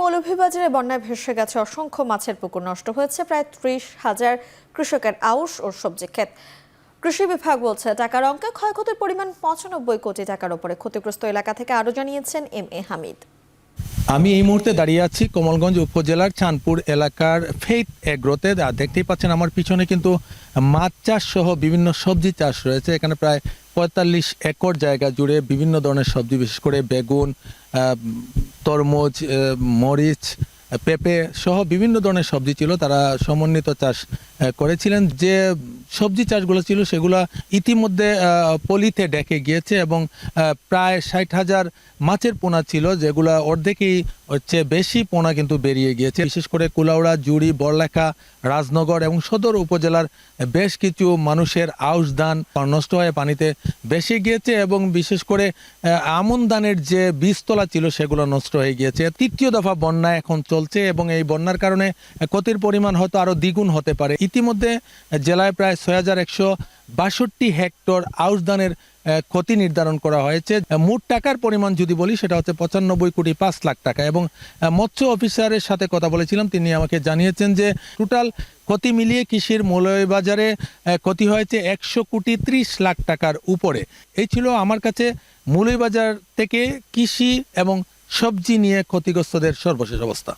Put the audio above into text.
মৌলভীবাজারে বন্যায় ভেসে গেছে অসংখ্য মাছের পুকুর, নষ্ট হয়েছে প্রায় ৩০,০০০ কৃষকের আউশ ও সবজি ক্ষেত। কৃষি বিভাগ বলছে টাকার অঙ্কে ক্ষয়ক্ষতির পরিমাণ ৯৫ কোটি টাকার উপরে। ক্ষতিগ্রস্ত এলাকা থেকে আরো জানিয়েছেন এম.এ. হামিদ। আমি এই মুহূর্তে দাঁড়িয়ে আছি কোমলগঞ্জ উপজেলার চাঁদপুর এলাকার ফেইথ এগ্রোতে। দেখতেই পাচ্ছেন আমার পিছনে কিন্তু মাছ চাষ সহ বিভিন্ন সবজি চাষ রয়েছে। এখানে প্রায় ৪৫ একর জায়গা জুড়ে বিভিন্ন ধরনের সবজি, বিশেষ করে বেগুন, তরমুজ, মরিচ, পেঁপে সহ বিভিন্ন ধরনের সবজি ছিল। তারা সমন্বিত চাষ করেছিলেন। যে সবজি চাষগুলো ছিল সেগুলো ইতিমধ্যে পলিতে ডেকে গিয়েছে এবং প্রায় ৬০,০০০ মাছের পোনা ছিল, যেগুলো অর্ধেকই হচ্ছে বেশি পোনা কিন্তু বেরিয়ে গিয়েছে। বিশেষ করে কুলাউড়া, জুড়ি, বড়লেখা, রাজনগর এবং সদর উপজেলার বেশ কিছু মানুষের আউশ ধান নষ্ট হয়ে পানিতে ভেসে গিয়েছে এবং বিশেষ করে আমন ধানের যে বীজতলা ছিল সেগুলো নষ্ট হয়ে গিয়েছে। তৃতীয় দফা বন্যা এখন চলছে এবং এই বন্যার কারণে ক্ষতির পরিমাণ হয়তো আরো দ্বিগুণ হতে পারে। ইতিমধ্যে জেলায় প্রায় ৬,১৬২ হেক্টর আউশ ধানের ক্ষতি নির্ধারণ করা হয়েছে। মোট টাকার পরিমাণ যদি বলি সেটা হচ্ছে ৯৫,৫,০০,০০০ টাকা। এবং মৎস্য অফিসারের সাথে কথা বলেছিলাম, তিনি আমাকে জানিয়েছেন যে টোটাল ক্ষতি মিলিয়ে কৃষির মৌলভীবাজারে ক্ষতি হয়েছে ১০০,৩০,০০,০০০ টাকার উপরে। এই ছিল আমার কাছে মৌলভীবাজার থেকে কৃষি এবং সবজি নিয়ে ক্ষতিগ্রস্তদের সর্বশেষ অবস্থা।